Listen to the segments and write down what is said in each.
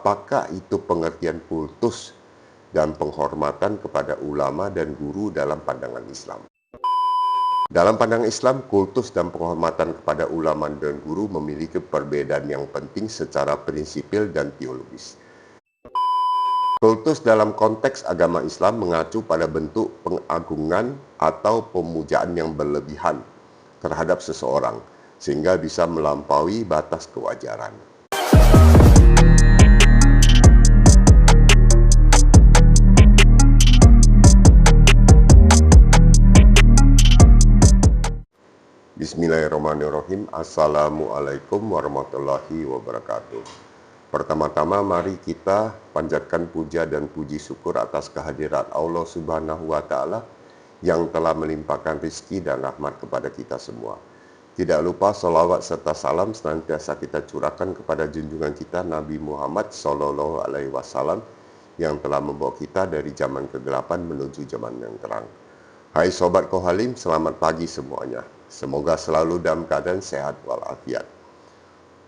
apakah itu pengertian kultus dan penghormatan kepada ulama dan guru dalam pandangan Islam? Dalam pandangan Islam, kultus dan penghormatan kepada ulama dan guru memiliki perbedaan yang penting secara prinsipil dan teologis. Kultus dalam konteks agama Islam mengacu pada bentuk pengagungan atau pemujaan yang berlebihan terhadap seseorang, sehingga bisa melampaui batas kewajaran. Bismillahirrahmanirrahim. Assalamualaikum warahmatullahi wabarakatuh. Pertama-tama mari kita panjatkan puja dan puji syukur atas kehadirat Allah Subhanahu wa Ta'ala yang telah melimpahkan rizki dan rahmat kepada kita semua. Tidak lupa salawat serta salam senantiasa kita curahkan kepada junjungan kita Nabi Muhammad Sallallahu Alaihi Wasallam yang telah membawa kita dari zaman kegelapan menuju zaman yang terang. Hai Sobat Kohalim, selamat pagi semuanya. Semoga selalu dalam keadaan sehat walafiat.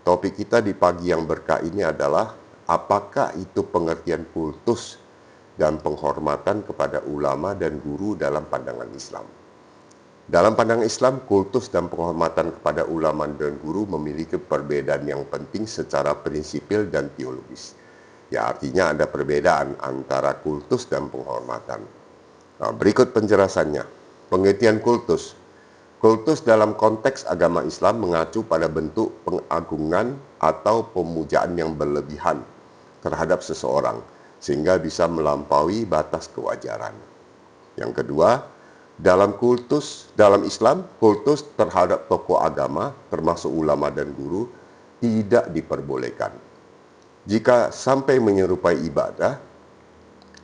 Topik kita di pagi yang berkah ini adalah apakah itu pengertian kultus dan penghormatan kepada ulama dan guru dalam pandangan Islam. Dalam pandangan Islam, kultus dan penghormatan kepada ulama dan guru memiliki perbedaan yang penting secara prinsipil dan teologis. Ya, artinya ada perbedaan antara kultus dan penghormatan. Nah, berikut penjelasannya. Pengertian kultus. Kultus dalam konteks agama Islam mengacu pada bentuk pengagungan atau pemujaan yang berlebihan terhadap seseorang, sehingga bisa melampaui batas kewajaran. Yang kedua, dalam Islam, kultus terhadap tokoh agama, termasuk ulama dan guru, tidak diperbolehkan. Jika sampai menyerupai ibadah,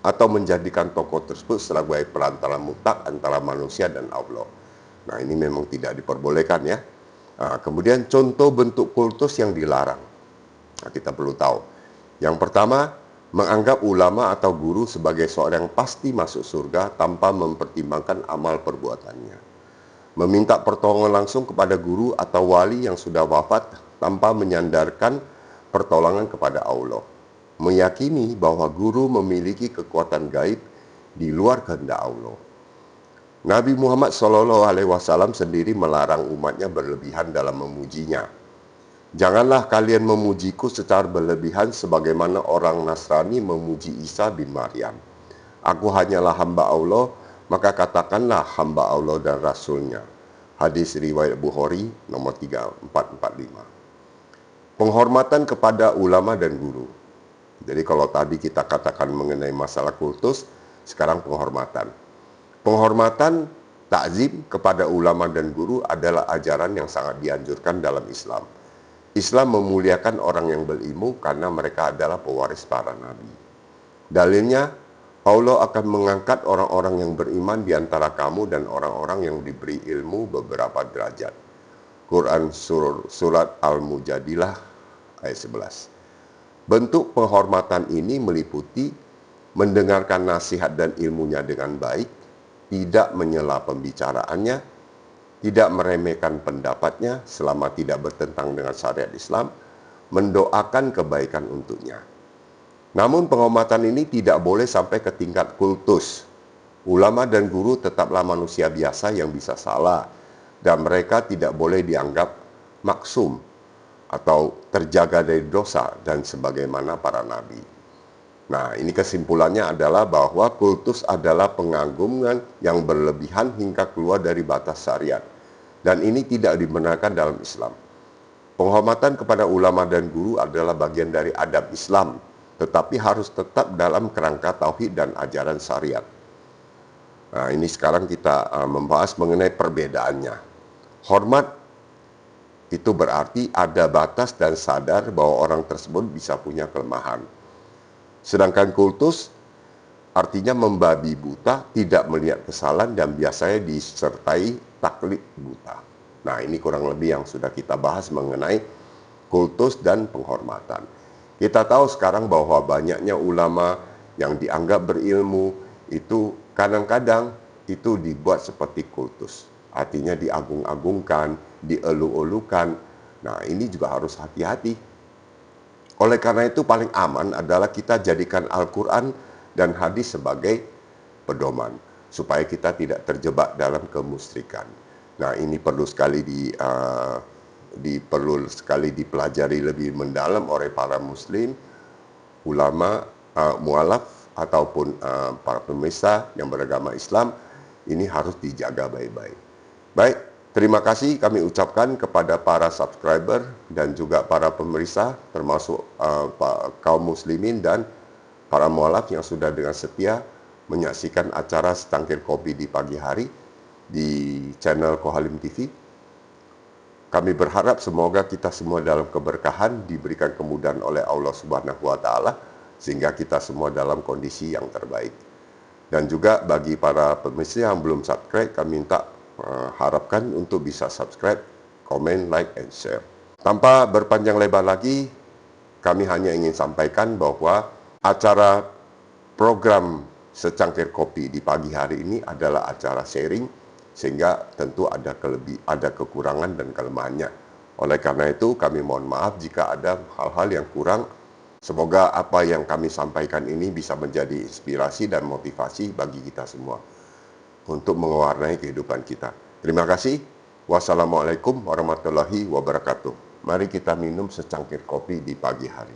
atau menjadikan tokoh tersebut sebagai perantara mutlak antara manusia dan Allah. Nah, ini memang tidak diperbolehkan ya. Nah, kemudian contoh bentuk kultus yang dilarang. Nah, kita perlu tahu. Yang pertama, menganggap ulama atau guru sebagai seorang yang pasti masuk surga tanpa mempertimbangkan amal perbuatannya. Meminta pertolongan langsung kepada guru atau wali yang sudah wafat tanpa menyandarkan pertolongan kepada Allah. Meyakini bahwa guru memiliki kekuatan gaib di luar kehendak Allah. Nabi Muhammad SAW sendiri melarang umatnya berlebihan dalam memujinya. Janganlah kalian memujiku secara berlebihan sebagaimana orang Nasrani memuji Isa bin Maryam. Aku hanyalah hamba Allah, maka katakanlah hamba Allah dan Rasulnya. Hadis riwayat Bukhari nomor 3445. Penghormatan kepada ulama dan guru. Jadi kalau tadi kita katakan mengenai masalah kultus, sekarang penghormatan. Penghormatan, takzim kepada ulama dan guru adalah ajaran yang sangat dianjurkan dalam Islam. Islam memuliakan orang yang berilmu karena mereka adalah pewaris para nabi. Dalilnya, Allah akan mengangkat orang-orang yang beriman di antara kamu dan orang-orang yang diberi ilmu beberapa derajat. Quran Surat Al-Mujadilah ayat 11. Bentuk penghormatan ini meliputi mendengarkan nasihat dan ilmunya dengan baik, tidak menyela pembicaraannya, tidak meremehkan pendapatnya selama tidak bertentang dengan syariat Islam, mendoakan kebaikan untuknya. Namun penghormatan ini tidak boleh sampai ke tingkat kultus. Ulama dan guru tetaplah manusia biasa yang bisa salah, dan mereka tidak boleh dianggap maksum atau terjaga dari dosa dan sebagaimana para nabi. Nah, ini kesimpulannya adalah bahwa kultus adalah pengagungan yang berlebihan hingga keluar dari batas syariat. Dan ini tidak dibenarkan dalam Islam. Penghormatan kepada ulama dan guru adalah bagian dari adab Islam, tetapi harus tetap dalam kerangka tauhid dan ajaran syariat. Nah, ini sekarang kita membahas mengenai perbedaannya. Hormat itu berarti ada batas dan sadar bahwa orang tersebut bisa punya kelemahan. Sedangkan kultus artinya membabi buta, tidak melihat kesalahan dan biasanya disertai taklid buta. Nah, ini kurang lebih yang sudah kita bahas mengenai kultus dan penghormatan. Kita tahu sekarang bahwa banyaknya ulama yang dianggap berilmu itu kadang-kadang itu dibuat seperti kultus. Artinya diagung-agungkan, dielu-elukan. Nah, ini juga harus hati-hati. Oleh karena itu paling aman adalah kita jadikan Al-Quran dan hadis sebagai pedoman supaya kita tidak terjebak dalam kemusyrikan. Nah, ini perlu sekali perlu sekali dipelajari lebih mendalam oleh para muslim, ulama, mualaf ataupun para pemirsa yang beragama Islam. Ini harus dijaga baik-baik. Baik, terima kasih kami ucapkan kepada para subscriber dan juga para pemirsa, termasuk kaum muslimin dan para mualaf yang sudah dengan setia menyaksikan acara Secangkir Kopi di pagi hari di channel Kohalim TV. Kami berharap semoga kita semua dalam keberkahan, diberikan kemudahan oleh Allah Subhanahu wa Ta'ala, sehingga kita semua dalam kondisi yang terbaik. Dan juga bagi para pemirsa yang belum subscribe, kami minta harapkan untuk bisa subscribe, komen, like, and share. Tanpa berpanjang lebar lagi, kami hanya ingin sampaikan bahwa acara program Secangkir Kopi di pagi hari ini adalah acara sharing, sehingga tentu ada kekurangan dan kelemahannya. Oleh karena itu, kami mohon maaf jika ada hal-hal yang kurang. Semoga apa yang kami sampaikan ini bisa menjadi inspirasi dan motivasi bagi kita semua untuk mewarnai kehidupan kita. Terima kasih. Wassalamualaikum warahmatullahi wabarakatuh. Mari kita minum secangkir kopi di pagi hari.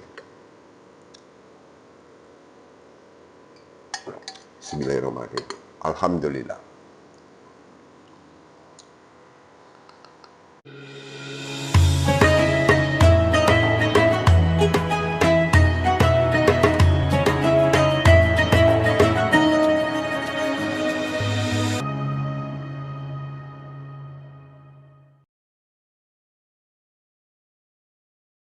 Bismillahirrahmanirrahim. Alhamdulillah.